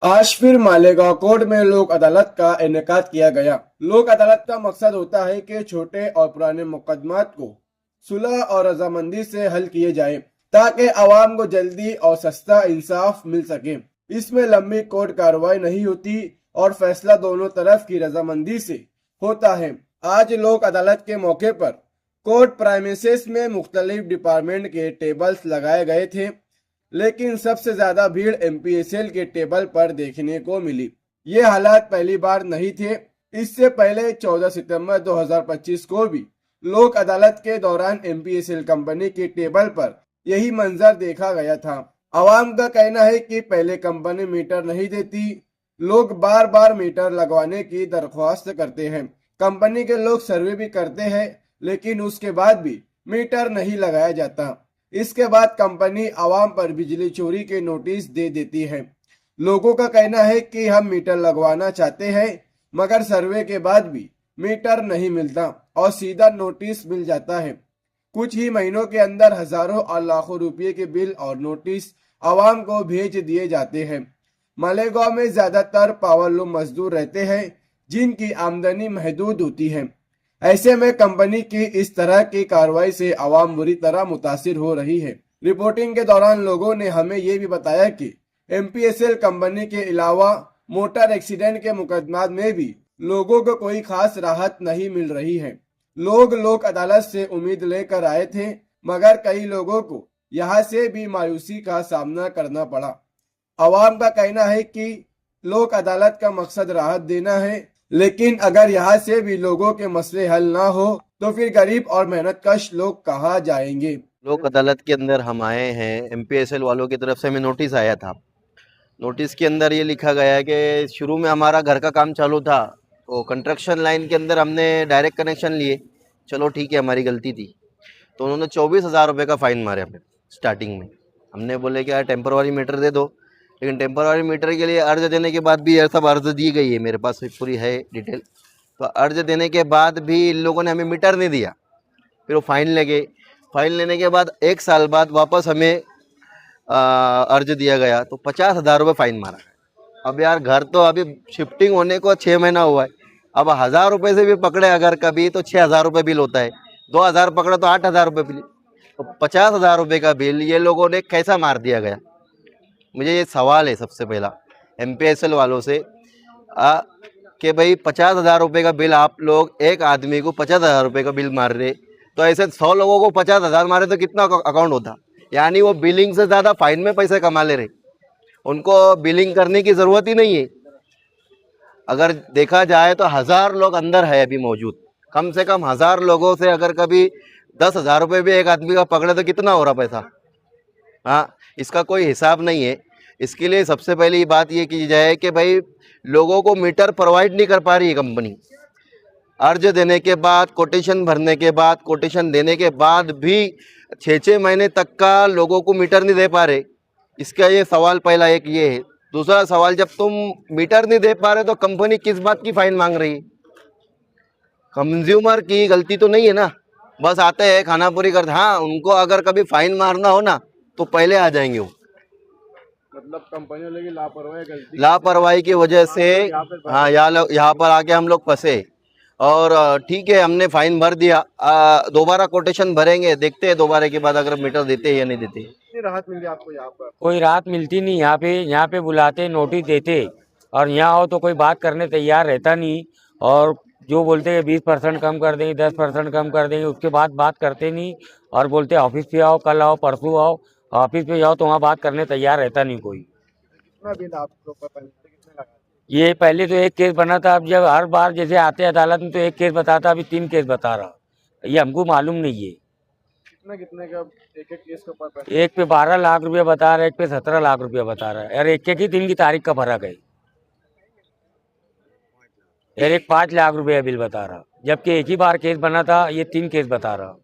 आज फिर मालेगांव कोर्ट में लोक अदालत का इनेकाद किया गया। लोक अदालत का मकसद होता है कि छोटे और पुराने मुकदमात को सुलह और रजामंदी से हल किए जाए ताकि आवाम को जल्दी और सस्ता इंसाफ मिल सके। इसमें लंबी कोर्ट कार्रवाई नहीं होती और फैसला दोनों तरफ की रजामंदी से होता है। आज लोक अदालत के मौके पर कोर्ट प्राइमेसेस में मुख्तलिफ डिपार्टमेंट के टेबल्स लगाए गए थे, लेकिन सबसे ज्यादा भीड़ एमपीएसएल के टेबल पर देखने को मिली। ये हालात पहली बार नहीं थे। इससे पहले 14 सितंबर 2025 को भी लोक अदालत के दौरान एमपीएसएल कंपनी के टेबल पर यही मंजर देखा गया था। आवाम का कहना है कि पहले कंपनी मीटर नहीं देती, लोग बार बार मीटर लगवाने की दरख्वास्त करते हैं। कंपनी के लोग सर्वे भी करते हैं, लेकिन उसके बाद भी मीटर नहीं लगाया जाता। इसके बाद कंपनी आवाम पर बिजली चोरी के नोटिस दे देती है। लोगों का कहना है कि हम मीटर लगवाना चाहते हैं, मगर सर्वे के बाद भी मीटर नहीं मिलता और सीधा नोटिस मिल जाता है। कुछ ही महीनों के अंदर हजारों और लाखों रुपए के बिल और नोटिस आवाम को भेज दिए जाते हैं। मालेगांव में ज्यादातर पावरलूम मजदूर रहते हैं, जिनकी आमदनी महदूद होती है। ऐसे में कंपनी की इस तरह की कार्रवाई से आवाम बुरी तरह मुतासिर हो रही है। रिपोर्टिंग के दौरान लोगों ने हमें ये भी बताया कि एमपीएसएल कंपनी के अलावा मोटर एक्सीडेंट के मुकदमात में भी लोगों को कोई खास राहत नहीं मिल रही है। लोग लोक अदालत से उम्मीद लेकर आए थे, मगर कई लोगों को यहाँ से भी मायूसी का सामना करना पड़ा। आवाम का कहना है कि लोक अदालत का मकसद राहत देना है, लेकिन अगर यहाँ से भी लोगों के मसले हल ना हो तो फिर गरीब और मेहनतकश लोग कहाँ जाएंगे। लोक अदालत के अंदर हम आए हैं। एमपीएसएल वालों की तरफ से हमें नोटिस आया था। नोटिस के अंदर ये लिखा गया है कि शुरू में हमारा घर का काम चालू था, तो कंस्ट्रक्शन लाइन के अंदर हमने डायरेक्ट कनेक्शन लिए। चलो ठीक है, हमारी गलती थी। तो उन्होंने 24,000 रुपये का फ़ाइन मारे हमें स्टार्टिंग में। हमने बोले कि यार टेम्पररी मीटर दे दो, लेकिन टेम्पररी मीटर के लिए अर्ज देने के बाद भी यह सब अर्ज दी गई है, मेरे पास पूरी है डिटेल। तो अर्ज देने के बाद भी इन लोगों ने हमें मीटर नहीं दिया। फिर वो फ़ाइन लगे। फ़ाइन लेने के बाद 1 साल बाद वापस हमें अर्ज दिया गया, तो 50,000 रुपये फ़ाइन मारा। अब यार घर तो अभी शिफ्टिंग होने को 6 महीना हुआ है। अब 1,000 रुपये से भी पकड़े अगर कभी तो 6,000 रुपये बिल होता है, 2,000 पकड़े तो 8,000 रुपये बिल। तो 50,000 रुपये का बिल ये लोगों ने कैसा मार दिया गया। मुझे ये सवाल है सबसे पहला एमपीएसएल वालों से कि भाई 50,000 रुपये का बिल आप लोग एक आदमी को 50,000 रुपये का बिल मार रहे, तो ऐसे 100 लोगों को 50,000 मारे तो कितना अकाउंट होता। यानी वो बिलिंग से ज़्यादा फाइन में पैसे कमा ले रहे, उनको बिलिंग करने की ज़रूरत ही नहीं है। अगर देखा जाए तो 1,000 लोग अंदर है अभी मौजूद। कम से कम 1,000 लोगों से अगर कभी 10,000 रुपये भी एक आदमी का पकड़े तो कितना हो रहा पैसा। हाँ, इसका कोई हिसाब नहीं है। इसके लिए सबसे पहली बात ये की जाए कि भाई लोगों को मीटर प्रोवाइड नहीं कर पा रही है कंपनी। अर्ज देने के बाद, कोटेशन भरने के बाद, कोटेशन देने के बाद भी 6-6 महीने तक का लोगों को मीटर नहीं दे पा रहे। इसका ये सवाल पहला एक ये है। दूसरा सवाल, जब तुम मीटर नहीं दे पा रहे तो कंपनी किस बात की फाइन मांग रही है। कंज्यूमर की गलती तो नहीं है ना, बस आते हैं खाना पूरी करते। हाँ, उनको अगर कभी फाइन मारना हो ना तो पहले आ जाएंगे वो। मतलब कंपनी वाले की लापरवाही की वजह से हाँ यहाँ पर आके हम लोग फंसे। और ठीक है, हमने फाइन भर दिया, दोबारा कोटेशन भरेंगे, देखते हैं दोबारा के बाद अगर मीटर देते हैं या नहीं देते। कितनी राहत मिली आपको यहाँ पर? कोई राहत मिलती नहीं। यहाँ पे बुलाते, नोटिस देते, और यहाँ हो तो कोई बात करने तैयार रहता नहीं। और जो बोलते हैं 20% कम कर देंगे, 10% कम कर देंगे, उसके बाद बात करते नहीं। और बोलते ऑफिस पे आओ, कल आओ, परसों आओ। ऑफिस पे जाओ तो वहाँ बात करने तैयार रहता नहीं कोई। कितना बिल आप लोग का पहले से कितने लगा? ये पहले तो एक केस बना था, अब जब हर बार जैसे आते अदालत में तो एक केस बताता, अभी 3 केस बता रहा। ये हमको मालूम नहीं है। कितने कितने का एक एक केस का पर? एक पे 12 लाख रुपया बता रहा है, एक पे 17 लाख रुपया बता रहा है। यार एक ही दिन की तारीख का फर्क है। यार एक 5 लाख रुपया बिल बता रहा, जबकि एक ही बार केस बना था, ये 3 केस बता रहा।